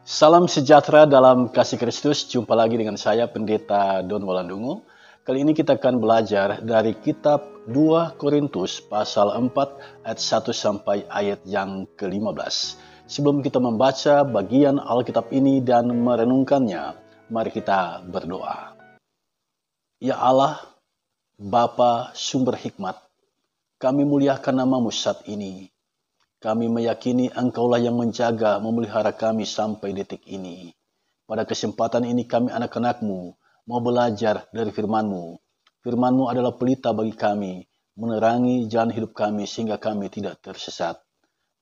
Salam sejahtera dalam kasih Kristus. Jumpa lagi dengan saya Pendeta Don Walandungu. Kali ini kita akan belajar dari kitab 2 Korintus pasal 4 ayat 1 sampai ayat yang ke-15. Sebelum kita membaca bagian Alkitab ini dan merenungkannya, mari kita berdoa. Ya Allah, Bapa sumber hikmat, kami muliakan nama-Mu saat ini. Kami meyakini Engkaulah yang menjaga, memelihara kami sampai detik ini. Pada kesempatan ini kami anak-anak-Mu mau belajar dari firman-Mu. Firman-Mu adalah pelita bagi kami, menerangi jalan hidup kami sehingga kami tidak tersesat.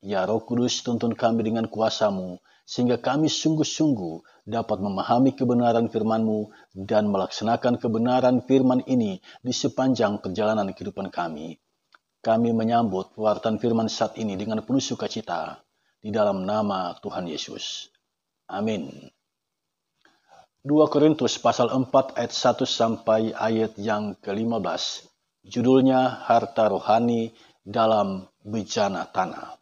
Ya Roh Kudus, tuntun kami dengan kuasa-Mu, sehingga kami sungguh-sungguh dapat memahami kebenaran firman-Mu dan melaksanakan kebenaran firman ini di sepanjang perjalanan kehidupan kami. Kami menyambut pewartaan firman saat ini dengan penuh sukacita di dalam nama Tuhan Yesus. Amin. 2 Korintus pasal 4 ayat 1 sampai ayat yang ke-15. Judulnya Harta Rohani dalam Bejana Tanah.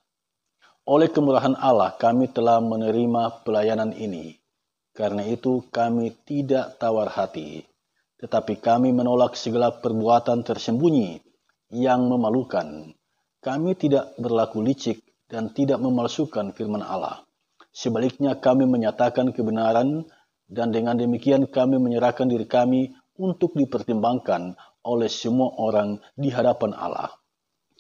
Oleh kemurahan Allah kami telah menerima pelayanan ini. Karena itu kami tidak tawar hati, tetapi kami menolak segala perbuatan tersembunyi yang memalukan. Kami tidak berlaku licik dan tidak memalsukan firman Allah. Sebaliknya kami menyatakan kebenaran dan dengan demikian kami menyerahkan diri kami untuk dipertimbangkan oleh semua orang di hadapan Allah.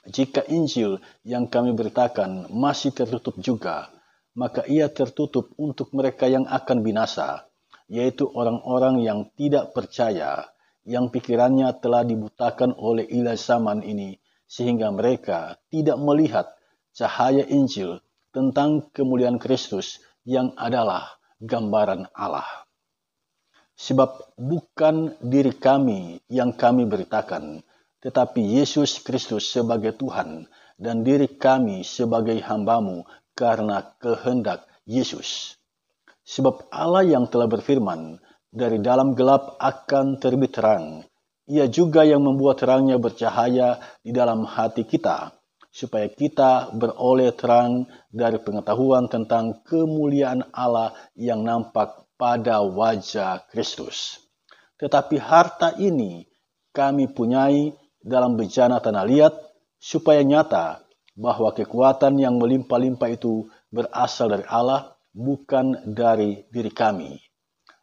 Jika Injil yang kami beritakan masih tertutup juga, maka ia tertutup untuk mereka yang akan binasa, yaitu orang-orang yang tidak percaya, yang pikirannya telah dibutakan oleh ilah zaman ini, sehingga mereka tidak melihat cahaya Injil tentang kemuliaan Kristus yang adalah gambaran Allah. Sebab bukan diri kami yang kami beritakan, tetapi Yesus Kristus sebagai Tuhan dan diri kami sebagai hamba-Mu karena kehendak Yesus. Sebab Allah yang telah berfirman, dari dalam gelap akan terbit terang. Ia juga yang membuat terangnya bercahaya di dalam hati kita, supaya kita beroleh terang dari pengetahuan tentang kemuliaan Allah yang nampak pada wajah Kristus. Tetapi harta ini kami punyai dalam bejana tanah liat, supaya nyata bahwa kekuatan yang melimpah-limpah itu berasal dari Allah, bukan dari diri kami.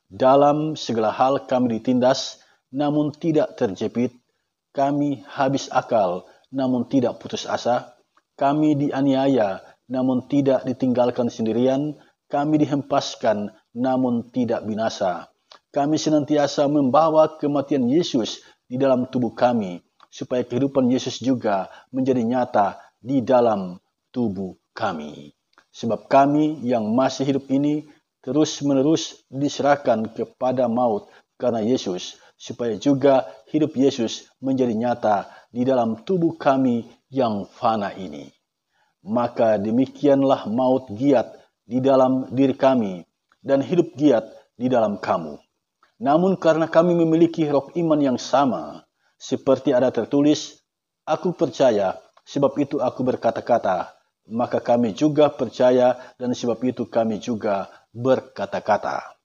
Dalam segala hal kami ditindas, namun tidak terjepit. Kami habis akal, namun tidak putus asa. Kami dianiaya, namun tidak ditinggalkan sendirian. Kami dihempaskan, namun tidak binasa. Kami senantiasa membawa kematian Yesus di dalam tubuh kami, supaya kehidupan Yesus juga menjadi nyata di dalam tubuh kami. Sebab kami yang masih hidup ini terus-menerus diserahkan kepada maut karena Yesus, supaya juga hidup Yesus menjadi nyata di dalam tubuh kami yang fana ini. Maka demikianlah maut giat di dalam diri kami, dan hidup giat di dalam kamu. Namun karena kami memiliki roh iman yang sama, seperti ada tertulis, aku percaya, sebab itu aku berkata-kata, maka kami juga percaya dan sebab itu kami juga berkata-kata.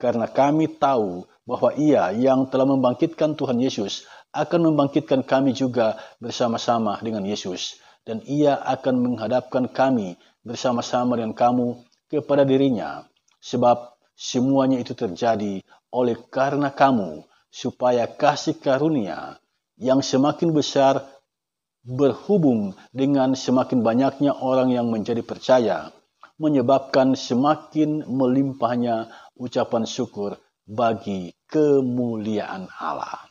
Karena kami tahu bahwa Ia yang telah membangkitkan Tuhan Yesus akan membangkitkan kami juga bersama-sama dengan Yesus, dan Ia akan menghadapkan kami bersama-sama dengan kamu kepada dirinya. Sebab semuanya itu terjadi oleh karena kamu, supaya kasih karunia yang semakin besar berhubung dengan semakin banyaknya orang yang menjadi percaya, menyebabkan semakin melimpahnya ucapan syukur bagi kemuliaan Allah.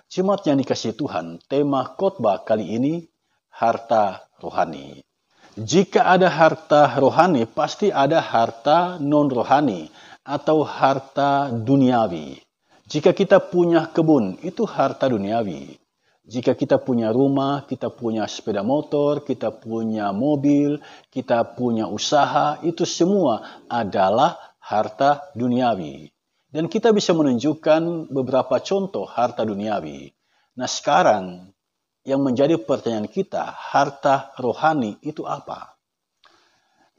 Jemaat yang dikasihi Tuhan, tema khotbah kali ini, harta rohani. Jika ada harta rohani, pasti ada harta non-rohani atau harta duniawi. Jika kita punya kebun, itu harta duniawi. Jika kita punya rumah, kita punya sepeda motor, kita punya mobil, kita punya usaha, itu semua adalah harta duniawi. Dan kita bisa menunjukkan beberapa contoh harta duniawi. Nah sekarang, yang menjadi pertanyaan kita, harta rohani itu apa?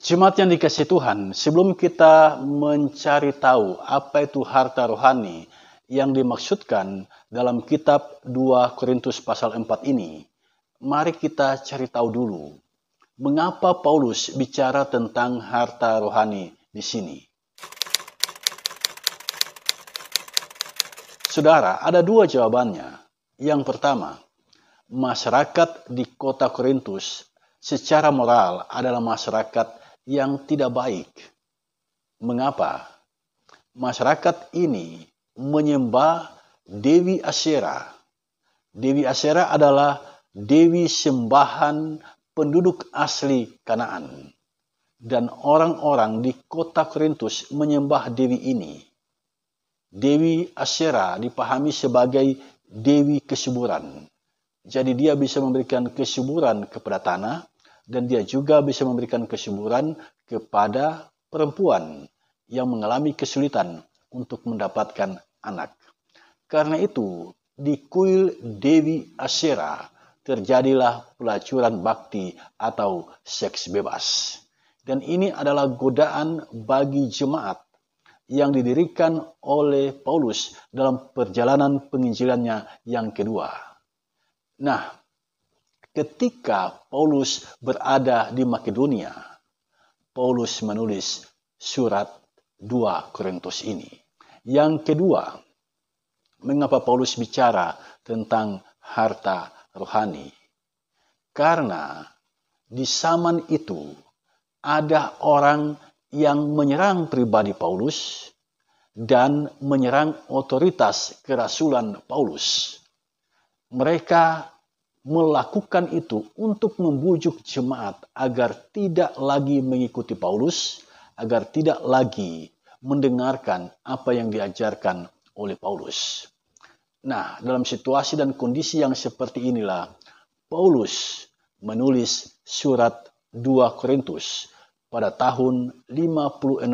Jemaat yang dikasihi Tuhan, sebelum kita mencari tahu apa itu harta rohani yang dimaksudkan dalam kitab 2 Korintus pasal 4 ini, mari kita cari tahu dulu mengapa Paulus bicara tentang harta rohani di sini. Saudara, ada dua jawabannya. Yang pertama, masyarakat di kota Korintus secara moral adalah masyarakat yang tidak baik. Mengapa? Masyarakat ini menyembah Dewi Asyera. Dewi Asyera adalah dewi sembahan penduduk asli Kanaan. Dan orang-orang di kota Korintus menyembah dewi ini. Dewi Asyera dipahami sebagai dewi kesuburan. Jadi dia bisa memberikan kesuburan kepada tanah, dan dia juga bisa memberikan kesuburan kepada perempuan yang mengalami kesulitan untuk mendapatkan anak. Karena itu, di kuil Dewi Asyera terjadilah pelacuran bakti atau seks bebas. Dan ini adalah godaan bagi jemaat yang didirikan oleh Paulus dalam perjalanan penginjilannya yang kedua. Nah, ketika Paulus berada di Makedonia, Paulus menulis surat 2 Korintus ini. Yang kedua, mengapa Paulus bicara tentang harta rohani? Karena di zaman itu ada orang yang menyerang pribadi Paulus dan menyerang otoritas kerasulan Paulus. Mereka melakukan itu untuk membujuk jemaat agar tidak lagi mengikuti Paulus, agar tidak lagi mendengarkan apa yang diajarkan oleh Paulus. Nah, dalam situasi dan kondisi yang seperti inilah, Paulus menulis surat 2 Korintus pada tahun 56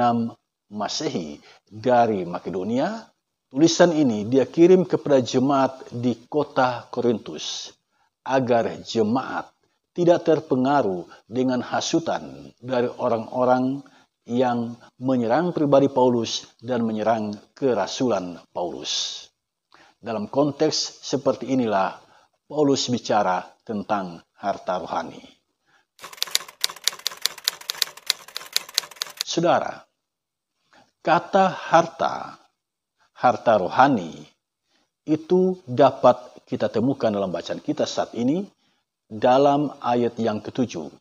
Masehi dari Makedonia. Tulisan ini dia kirim kepada jemaat di kota Korintus agar jemaat tidak terpengaruh dengan hasutan dari orang-orang yang menyerang pribadi Paulus dan menyerang kerasulan Paulus. Dalam konteks seperti inilah Paulus bicara tentang harta rohani. Saudara, kata harta rohani itu dapat kita temukan dalam bacaan kita saat ini dalam ayat yang ke-7.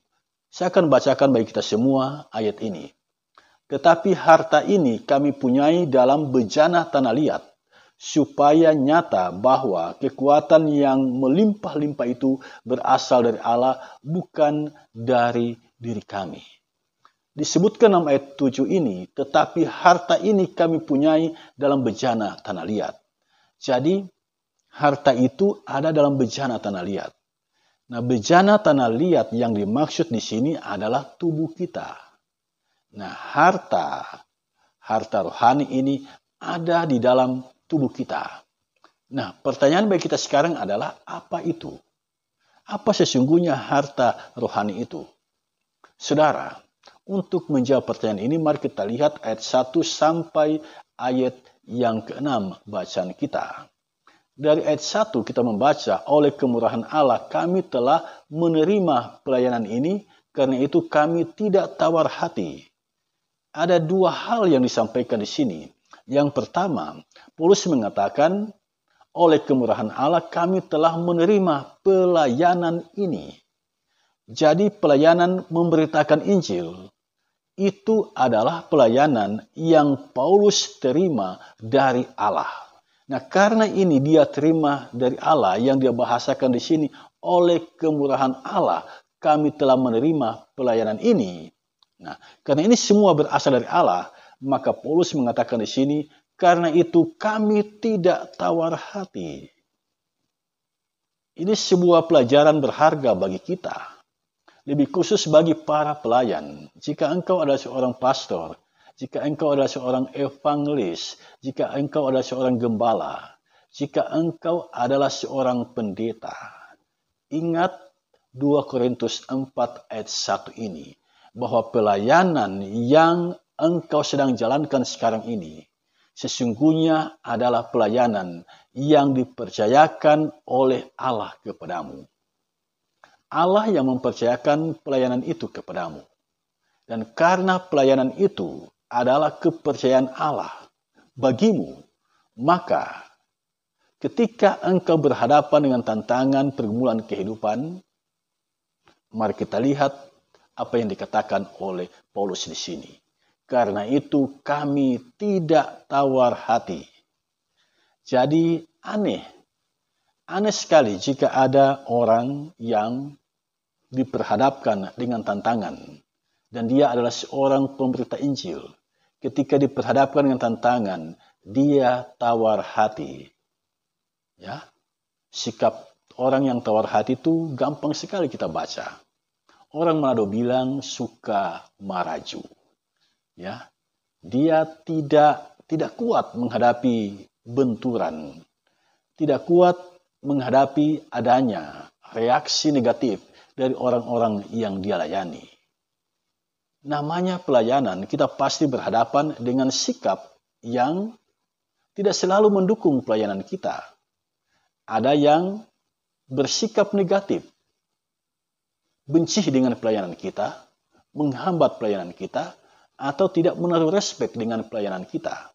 Saya akan bacakan bagi kita semua ayat ini. Tetapi harta ini kami punyai dalam bejana tanah liat, supaya nyata bahwa kekuatan yang melimpah-limpah itu berasal dari Allah, bukan dari diri kami. Disebutkan dalam ayat 7 ini, tetapi harta ini kami punyai dalam bejana tanah liat. Jadi, harta itu ada dalam bejana tanah liat. Nah, bejana tanah liat yang dimaksud di sini adalah tubuh kita. Nah, harta rohani ini ada di dalam tubuh kita. Nah, pertanyaan bagi kita sekarang adalah apa itu? Apa sesungguhnya harta rohani itu? Saudara, untuk menjawab pertanyaan ini, mari kita lihat ayat 1 sampai ayat yang ke-6 bacaan kita. Dari ayat 1 kita membaca, oleh kemurahan Allah kami telah menerima pelayanan ini, karena itu kami tidak tawar hati. Ada dua hal yang disampaikan di sini. Yang pertama, Paulus mengatakan, oleh kemurahan Allah kami telah menerima pelayanan ini. Jadi pelayanan memberitakan Injil itu adalah pelayanan yang Paulus terima dari Allah. Nah, karena ini dia terima dari Allah, yang dia bahasakan di sini, oleh kemurahan Allah kami telah menerima pelayanan ini. Nah, karena ini semua berasal dari Allah, maka Paulus mengatakan di sini, karena itu kami tidak tawar hati. Ini sebuah pelajaran berharga bagi kita. Lebih khusus bagi para pelayan. Jika engkau adalah seorang pastor, jika engkau adalah seorang evangelis, jika engkau adalah seorang gembala, jika engkau adalah seorang pendeta, ingat 2 Korintus 4 ayat 1 ini. bahwa pelayanan yang engkau sedang jalankan sekarang ini sesungguhnya adalah pelayanan yang dipercayakan oleh Allah kepadamu. Allah yang mempercayakan pelayanan itu kepadamu. Dan karena pelayanan itu adalah kepercayaan Allah bagimu, maka ketika engkau berhadapan dengan tantangan pergumulan kehidupan, mari kita lihat apa yang dikatakan oleh Paulus di sini. Karena itu kami tidak tawar hati. Jadi aneh sekali jika ada orang yang diperhadapkan dengan tantangan dan dia adalah seorang pemberita Injil. Ketika diperhadapkan dengan tantangan, dia tawar hati. Ya, sikap orang yang tawar hati itu gampang sekali kita baca. Orang Manado bilang suka maraju. Ya, dia tidak kuat menghadapi benturan, tidak kuat menghadapi adanya reaksi negatif dari orang-orang yang dia layani. Namanya pelayanan, kita pasti berhadapan dengan sikap yang tidak selalu mendukung pelayanan kita. Ada yang bersikap negatif, benci dengan pelayanan kita, menghambat pelayanan kita, atau tidak menaruh respek dengan pelayanan kita.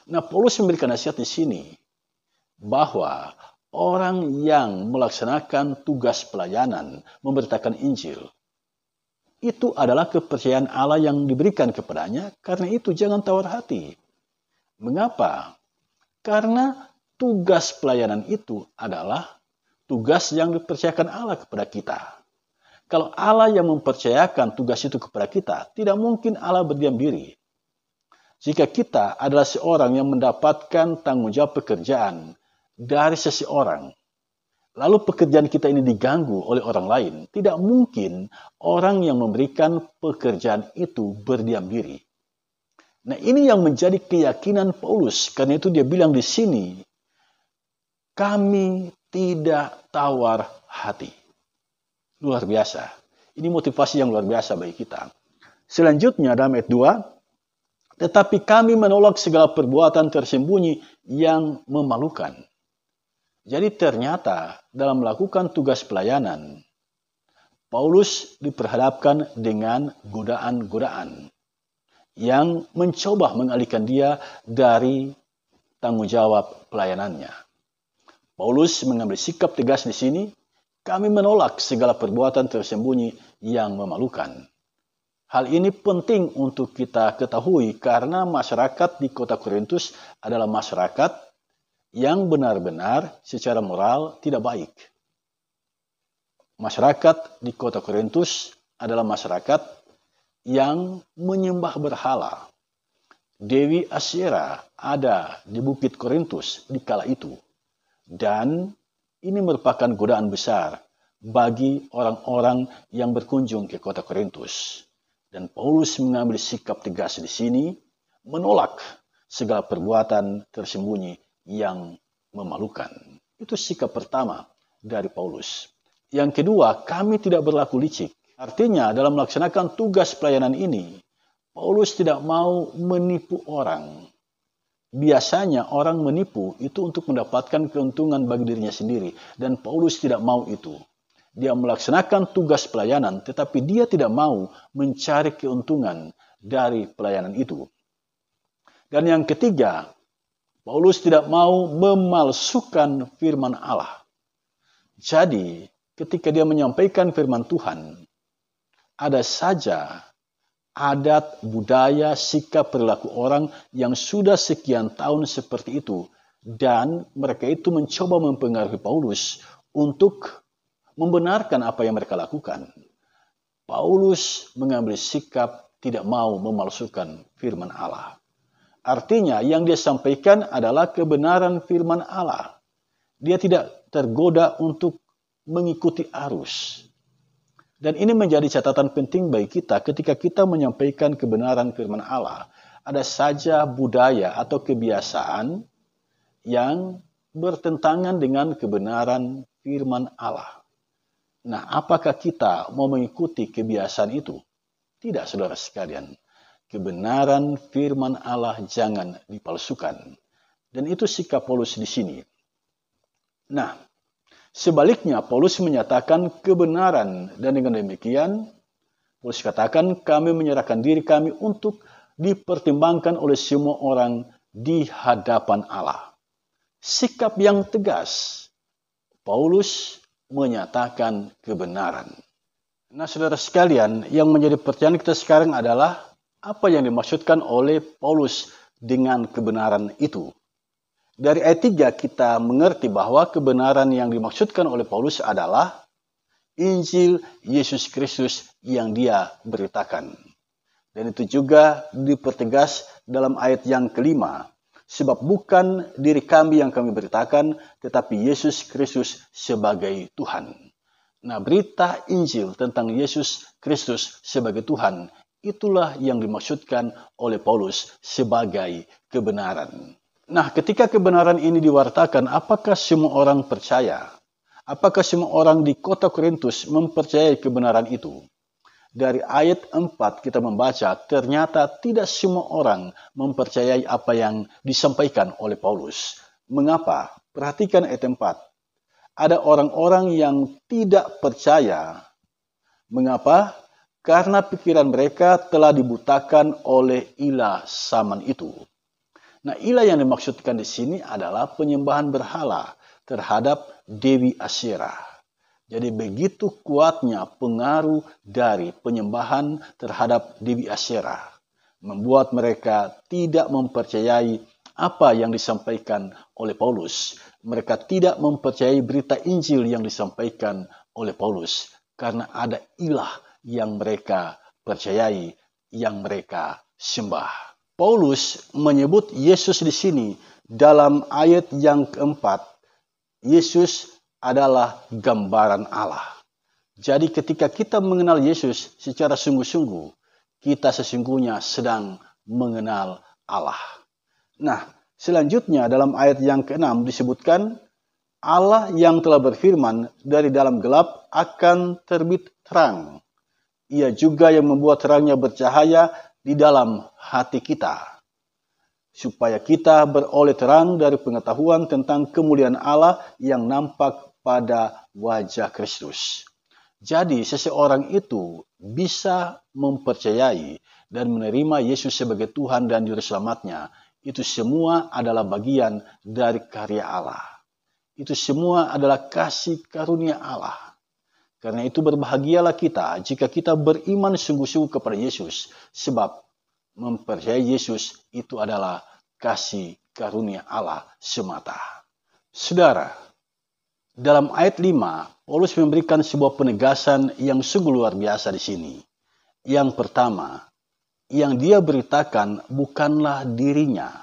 Nah, Paulus memberikan nasihat di sini bahwa orang yang melaksanakan tugas pelayanan, memberitakan Injil, itu adalah kepercayaan Allah yang diberikan kepadanya. Karena itu jangan tawar hati. Mengapa? Karena tugas pelayanan itu adalah tugas yang dipercayakan Allah kepada kita. Kalau Allah yang mempercayakan tugas itu kepada kita, tidak mungkin Allah berdiam diri. Jika kita adalah seorang yang mendapatkan tanggung jawab pekerjaan dari seseorang, lalu pekerjaan kita ini diganggu oleh orang lain, tidak mungkin orang yang memberikan pekerjaan itu berdiam diri. Nah, ini yang menjadi keyakinan Paulus. Karena itu dia bilang di sini, kami tidak tawar hati. Luar biasa. Ini motivasi yang luar biasa bagi kita. Selanjutnya dalam ayat 2, tetapi kami menolak segala perbuatan tersembunyi yang memalukan. Jadi ternyata dalam melakukan tugas pelayanan, Paulus diperhadapkan dengan godaan-godaan yang mencoba mengalihkan dia dari tanggung jawab pelayanannya. Paulus mengambil sikap tegas di sini, kami menolak segala perbuatan tersembunyi yang memalukan. Hal ini penting untuk kita ketahui karena masyarakat di kota Korintus adalah masyarakat yang benar-benar secara moral tidak baik. Masyarakat di kota Korintus adalah masyarakat yang menyembah berhala. Dewi Asyera ada di bukit Korintus di kala itu. Dan ini merupakan godaan besar bagi orang-orang yang berkunjung ke kota Korintus. Dan Paulus mengambil sikap tegas di sini, menolak segala perbuatan tersembunyi yang memalukan. Itu sikap pertama dari Paulus. Yang kedua, kami tidak berlaku licik. Artinya dalam melaksanakan tugas pelayanan ini, Paulus tidak mau menipu orang. Biasanya orang menipu itu untuk mendapatkan keuntungan bagi dirinya sendiri. Dan Paulus tidak mau itu. Dia melaksanakan tugas pelayanan, tetapi dia tidak mau mencari keuntungan dari pelayanan itu. Dan yang ketiga, Paulus tidak mau memalsukan firman Allah. Jadi, ketika dia menyampaikan firman Tuhan, ada saja adat, budaya, sikap, perilaku orang yang sudah sekian tahun seperti itu. Dan mereka itu mencoba mempengaruhi Paulus untuk membenarkan apa yang mereka lakukan. Paulus mengambil sikap tidak mau memalsukan firman Allah. Artinya yang dia sampaikan adalah kebenaran firman Allah. Dia tidak tergoda untuk mengikuti arus. Dan ini menjadi catatan penting bagi kita ketika kita menyampaikan kebenaran firman Allah. Ada saja budaya atau kebiasaan yang bertentangan dengan kebenaran firman Allah. Nah, apakah kita mau mengikuti kebiasaan itu? Tidak, saudara sekalian. Kebenaran firman Allah jangan dipalsukan. Dan itu sikap Paulus di sini. Nah, sebaliknya Paulus menyatakan kebenaran, dan dengan demikian Paulus katakan kami menyerahkan diri kami untuk dipertimbangkan oleh semua orang di hadapan Allah. Sikap yang tegas. Paulus menyatakan kebenaran. Nah, saudara sekalian, yang menjadi pertanyaan kita sekarang adalah apa yang dimaksudkan oleh Paulus dengan kebenaran itu? Dari ayat 3 kita mengerti bahwa kebenaran yang dimaksudkan oleh Paulus adalah Injil Yesus Kristus yang dia beritakan. Dan itu juga dipertegas dalam ayat yang kelima. Sebab bukan diri kami yang kami beritakan, tetapi Yesus Kristus sebagai Tuhan. Nah, berita Injil tentang Yesus Kristus sebagai Tuhan, itulah yang dimaksudkan oleh Paulus sebagai kebenaran. Nah, ketika kebenaran ini diwartakan, apakah semua orang percaya? Apakah semua orang di kota Korintus mempercayai kebenaran itu? Dari ayat 4 kita membaca, ternyata tidak semua orang mempercayai apa yang disampaikan oleh Paulus. Mengapa? Perhatikan ayat 4. Ada orang-orang yang tidak percaya. Mengapa? Karena pikiran mereka telah dibutakan oleh ilah zaman itu. Nah, ilah yang dimaksudkan di sini adalah penyembahan berhala terhadap Dewi Asyera. Jadi begitu kuatnya pengaruh dari penyembahan terhadap Dewi Asyera, membuat mereka tidak mempercayai apa yang disampaikan oleh Paulus. Mereka tidak mempercayai berita Injil yang disampaikan oleh Paulus, karena ada ilah yang mereka percayai, yang mereka sembah. Paulus menyebut Yesus di sini dalam ayat yang keempat. Yesus adalah gambaran Allah. Jadi ketika kita mengenal Yesus secara sungguh-sungguh, kita sesungguhnya sedang mengenal Allah. Nah, selanjutnya dalam ayat yang ke-6 disebutkan, Allah yang telah berfirman, dari dalam gelap akan terbit terang. Ia juga yang membuat terangnya bercahaya di dalam hati kita, supaya kita beroleh terang dari pengetahuan tentang kemuliaan Allah yang nampak pada wajah Kristus. Jadi seseorang itu bisa mempercayai dan menerima Yesus sebagai Tuhan dan Juru Selamatnya. Itu semua adalah bagian dari karya Allah. Itu semua adalah kasih karunia Allah. Karena itu berbahagialah kita jika kita beriman sungguh-sungguh kepada Yesus. Sebab mempercayai Yesus itu adalah kasih karunia Allah semata. Saudara, dalam ayat 5, Paulus memberikan sebuah penegasan yang sungguh luar biasa di sini. Yang pertama, yang dia beritakan bukanlah dirinya.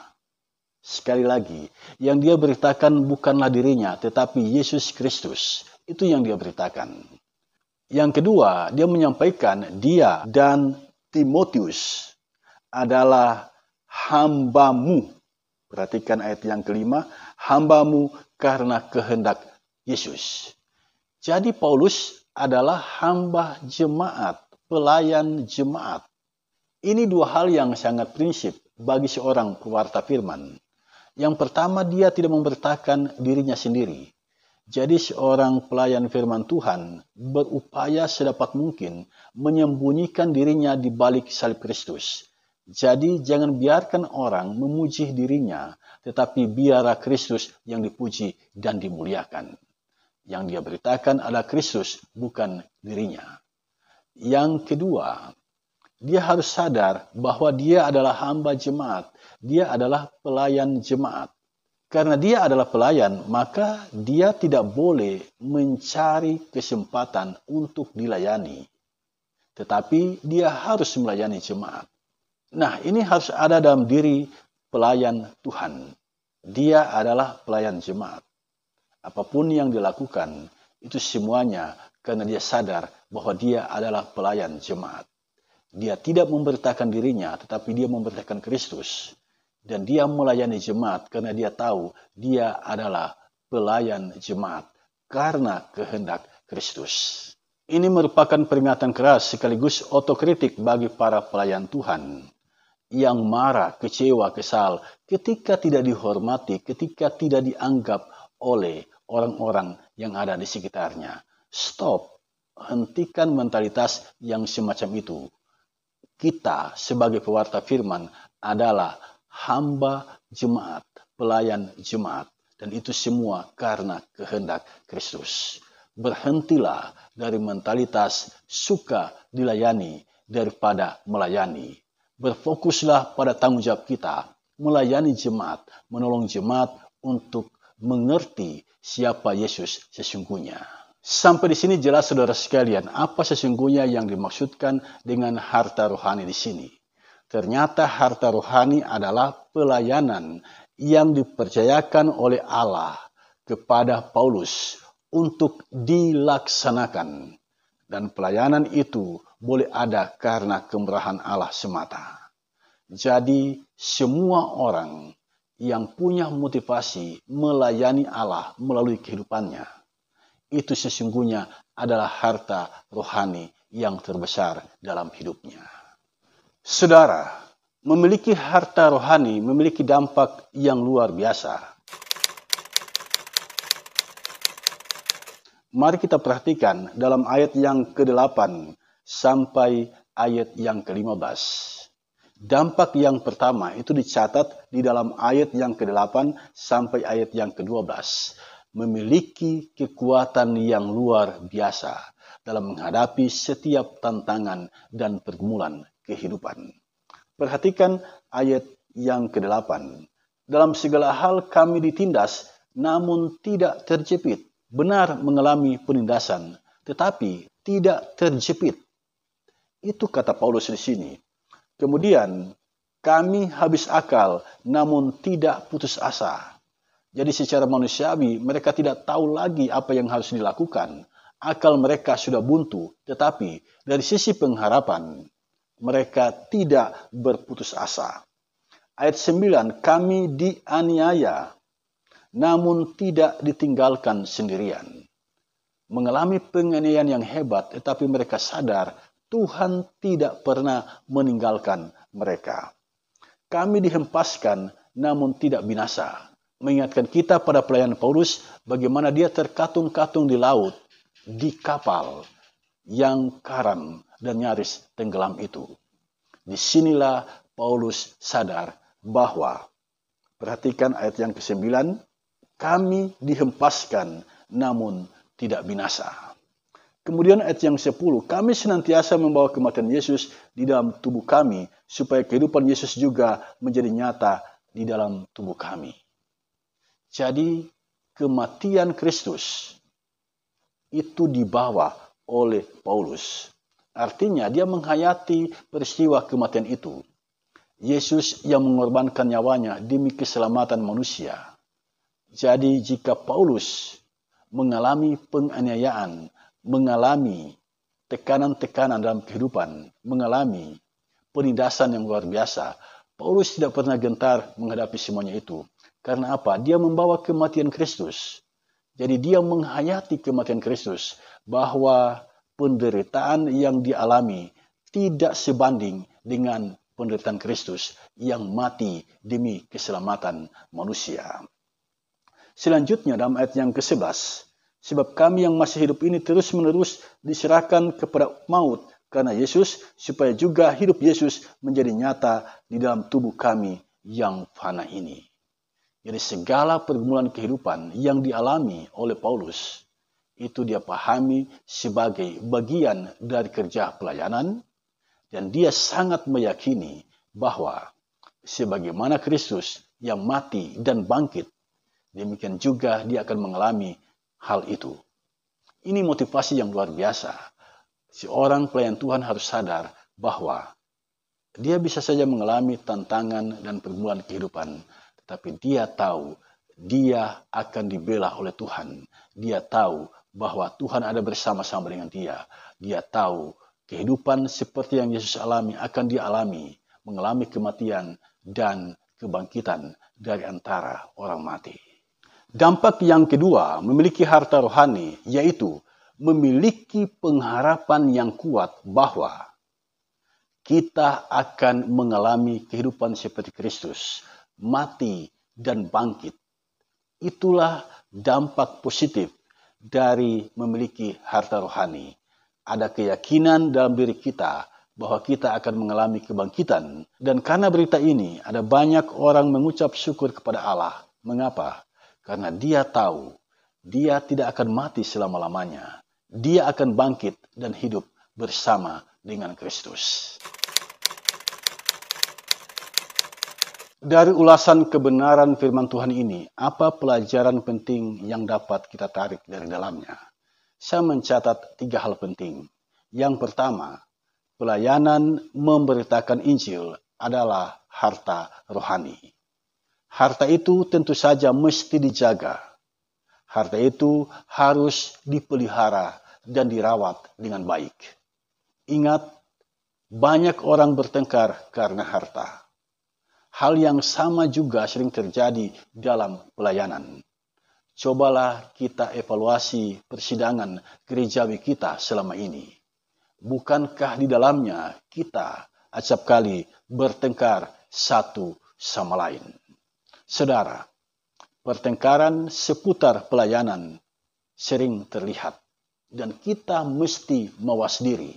Sekali lagi, yang dia beritakan bukanlah dirinya, tetapi Yesus Kristus. Itu yang dia beritakan. Yang kedua, dia menyampaikan dia dan Timotius adalah hambamu. Perhatikan ayat yang kelima, hambamu karena kehendak Yesus. Jadi Paulus adalah hamba jemaat, pelayan jemaat. Ini dua hal yang sangat prinsip bagi seorang pewarta firman. Yang pertama, dia tidak memberitakan dirinya sendiri. Jadi seorang pelayan firman Tuhan berupaya sedapat mungkin menyembunyikan dirinya di balik salib Kristus. Jadi jangan biarkan orang memuji dirinya, tetapi biarlah Kristus yang dipuji dan dimuliakan. Yang dia beritakan adalah Kristus, bukan dirinya. Yang kedua, dia harus sadar bahwa dia adalah hamba jemaat. Dia adalah pelayan jemaat. Karena dia adalah pelayan, maka dia tidak boleh mencari kesempatan untuk dilayani. Tetapi dia harus melayani jemaat. Nah, ini harus ada dalam diri pelayan Tuhan. Dia adalah pelayan jemaat. Apapun yang dilakukan, itu semuanya karena dia sadar bahwa dia adalah pelayan jemaat. Dia tidak memberitakan dirinya, tetapi dia memberitakan Kristus. Dan dia melayani jemaat karena dia tahu dia adalah pelayan jemaat karena kehendak Kristus. Ini merupakan peringatan keras sekaligus otokritik bagi para pelayan Tuhan yang marah, kecewa, kesal ketika tidak dihormati, ketika tidak dianggap oleh orang-orang yang ada di sekitarnya. Stop, hentikan mentalitas yang semacam itu. Kita sebagai pewarta firman adalah hamba jemaat, pelayan jemaat, dan itu semua karena kehendak Kristus. Berhentilah dari mentalitas suka dilayani daripada melayani. Berfokuslah pada tanggung jawab kita, melayani jemaat, menolong jemaat untuk mengerti siapa Yesus sesungguhnya. Sampai di sini jelas saudara sekalian, apa sesungguhnya yang dimaksudkan dengan harta rohani di sini. Ternyata harta rohani adalah pelayanan yang dipercayakan oleh Allah kepada Paulus untuk dilaksanakan. Dan pelayanan itu boleh ada karena kemurahan Allah semata. Jadi semua orang yang punya motivasi melayani Allah melalui kehidupannya, itu sesungguhnya adalah harta rohani yang terbesar dalam hidupnya. Saudara, memiliki harta rohani memiliki dampak yang luar biasa. Mari kita perhatikan dalam ayat yang ke-8 sampai ayat yang ke-15. Dampak yang pertama itu dicatat di dalam ayat yang ke-8 sampai ayat yang ke-12. Memiliki kekuatan yang luar biasa dalam menghadapi setiap tantangan dan pergumulan kehidupan. Perhatikan ayat yang ke-8. Dalam segala hal kami ditindas, namun tidak terjepit. Benar mengalami penindasan, tetapi tidak terjepit. Itu kata Paulus di sini. Kemudian, kami habis akal, namun tidak putus asa. Jadi secara manusiawi, mereka tidak tahu lagi apa yang harus dilakukan. Akal mereka sudah buntu, tetapi dari sisi pengharapan, mereka tidak berputus asa. Ayat 9, kami dianiaya, namun tidak ditinggalkan sendirian. Mengalami penganiayaan yang hebat, tetapi mereka sadar Tuhan tidak pernah meninggalkan mereka. Kami dihempaskan, namun tidak binasa. Mengingatkan kita pada pelayan Paulus, bagaimana dia terkatung-katung di laut, di kapal yang karam dan nyaris tenggelam itu. Disinilah Paulus sadar bahwa, perhatikan ayat yang ke-9, kami dihempaskan namun tidak binasa. Kemudian ayat yang 10, kami senantiasa membawa kematian Yesus di dalam tubuh kami, supaya kehidupan Yesus juga menjadi nyata di dalam tubuh kami. Jadi kematian Kristus itu dibawa oleh Paulus. Artinya dia menghayati peristiwa kematian itu. Yesus yang mengorbankan nyawanya demi keselamatan manusia. Jadi jika Paulus mengalami penganiayaan, mengalami tekanan-tekanan dalam kehidupan, mengalami penindasan yang luar biasa, Paulus tidak pernah gentar menghadapi semuanya itu. Karena apa? Dia membawa kematian Kristus. Jadi dia menghayati kematian Kristus, bahwa penderitaan yang dialami tidak sebanding dengan penderitaan Kristus yang mati demi keselamatan manusia. Selanjutnya dalam ayat yang ke-11, sebab kami yang masih hidup ini terus-menerus diserahkan kepada maut karena Yesus, supaya juga hidup Yesus menjadi nyata di dalam tubuh kami yang fana ini. Jadi segala pergumulan kehidupan yang dialami oleh Paulus, itu dia pahami sebagai bagian dari kerja pelayanan, dan dia sangat meyakini bahwa sebagaimana Kristus yang mati dan bangkit, demikian juga dia akan mengalami hal itu. Ini motivasi yang luar biasa. Seorang pelayan Tuhan harus sadar bahwa dia bisa saja mengalami tantangan dan pergumulan kehidupan, tetapi dia tahu dia akan dibela oleh Tuhan. Dia tahu bahwa Tuhan ada bersama-sama dengan dia. Dia tahu kehidupan seperti yang Yesus alami akan dia alami, mengalami kematian dan kebangkitan dari antara orang mati. Dampak yang kedua memiliki harta rohani, yaitu memiliki pengharapan yang kuat bahwa kita akan mengalami kehidupan seperti Kristus, mati dan bangkit. Itulah dampak positif dari memiliki harta rohani. Ada keyakinan dalam diri kita bahwa kita akan mengalami kebangkitan. Dan karena berita ini, ada banyak orang mengucap syukur kepada Allah. Mengapa? Karena dia tahu, dia tidak akan mati selama-lamanya. Dia akan bangkit dan hidup bersama dengan Kristus. Dari ulasan kebenaran firman Tuhan ini, apa pelajaran penting yang dapat kita tarik dari dalamnya? Saya mencatat 3 hal penting. Yang pertama, pelayanan memberitakan Injil adalah harta rohani. Harta itu tentu saja mesti dijaga. Harta itu harus dipelihara dan dirawat dengan baik. Ingat, banyak orang bertengkar karena harta. Hal yang sama juga sering terjadi dalam pelayanan. Cobalah kita evaluasi persidangan gerejawi kita selama ini. Bukankah di dalamnya kita acap kali bertengkar satu sama lain? Saudara, pertengkaran seputar pelayanan sering terlihat dan kita mesti mawas diri.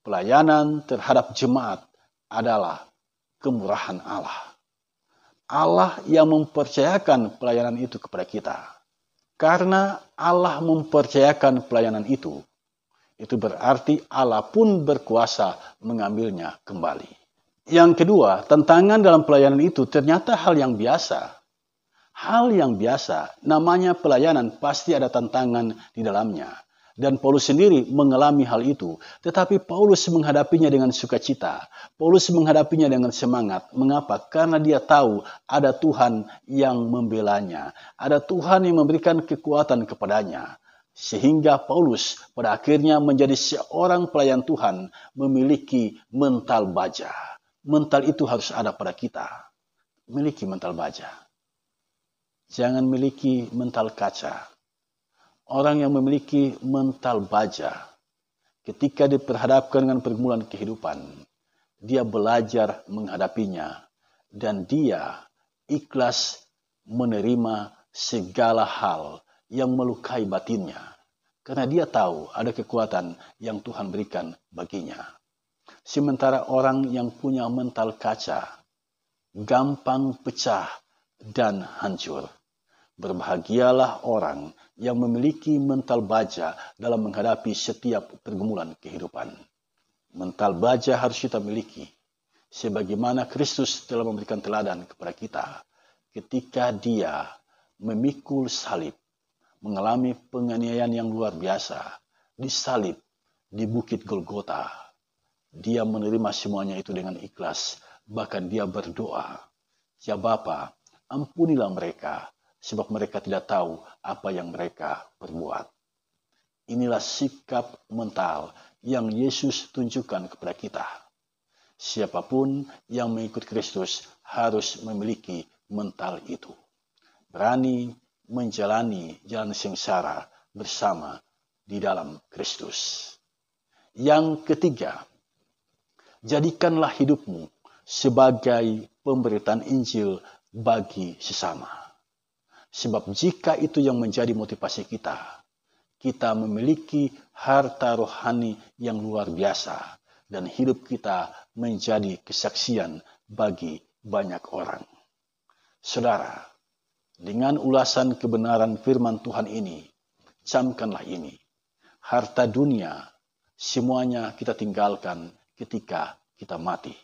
Pelayanan terhadap jemaat adalah kemurahan Allah. Allah yang mempercayakan pelayanan itu kepada kita. Karena Allah mempercayakan pelayanan itu berarti Allah pun berkuasa mengambilnya kembali. Yang kedua, tantangan dalam pelayanan itu ternyata hal yang biasa. Hal yang biasa, namanya pelayanan pasti ada tantangan di dalamnya. Dan Paulus sendiri mengalami hal itu. Tetapi Paulus menghadapinya dengan sukacita. Paulus menghadapinya dengan semangat. Mengapa? Karena dia tahu ada Tuhan yang membelanya. Ada Tuhan yang memberikan kekuatan kepadanya. Sehingga Paulus pada akhirnya menjadi seorang pelayan Tuhan memiliki mental baja. Mental itu harus ada pada kita. Miliki mental baja. Jangan miliki mental kaca. Orang yang memiliki mental baja, ketika diperhadapkan dengan pergumulan kehidupan, dia belajar menghadapinya dan dia ikhlas menerima segala hal yang melukai batinnya. Karena dia tahu ada kekuatan yang Tuhan berikan baginya. Sementara orang yang punya mental kaca, gampang pecah dan hancur. Berbahagialah orang yang memiliki mental baja dalam menghadapi setiap pergumulan kehidupan. Mental baja harus kita miliki. Sebagaimana Kristus telah memberikan teladan kepada kita. Ketika dia memikul salib, mengalami penganiayaan yang luar biasa, disalib di Bukit Golgota. Dia menerima semuanya itu dengan ikhlas. Bahkan dia berdoa, "Ya Bapa, ampunilah mereka, sebab mereka tidak tahu apa yang mereka perbuat." Inilah sikap mental yang Yesus tunjukkan kepada kita. Siapapun yang mengikut Kristus harus memiliki mental itu. Berani menjalani jalan sengsara bersama di dalam Kristus. Yang ketiga, jadikanlah hidupmu sebagai pemberitaan Injil bagi sesama. Sebab jika itu yang menjadi motivasi kita, kita memiliki harta rohani yang luar biasa dan hidup kita menjadi kesaksian bagi banyak orang. Saudara, dengan ulasan kebenaran firman Tuhan ini, camkanlah ini. Harta dunia semuanya kita tinggalkan ketika kita mati.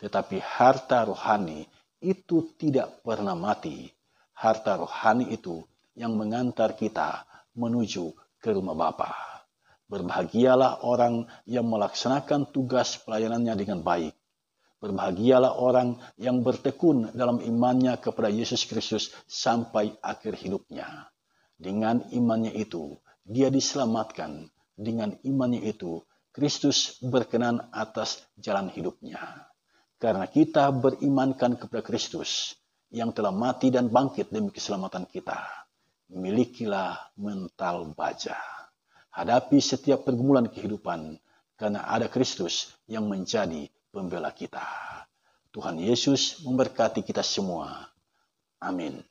Tetapi harta rohani itu tidak pernah mati. Harta rohani itu yang mengantar kita menuju ke rumah Bapa. Berbahagialah orang yang melaksanakan tugas pelayanannya dengan baik. Berbahagialah orang yang bertekun dalam imannya kepada Yesus Kristus sampai akhir hidupnya. Dengan imannya itu, dia diselamatkan. Dengan imannya itu, Kristus berkenan atas jalan hidupnya. Karena kita berimankan kepada Kristus yang telah mati dan bangkit demi keselamatan kita. Milikilah mental baja. hadapi setiap pergumulan kehidupan, karena ada Kristus yang menjadi pembela kita. Tuhan Yesus memberkati kita semua. Amin.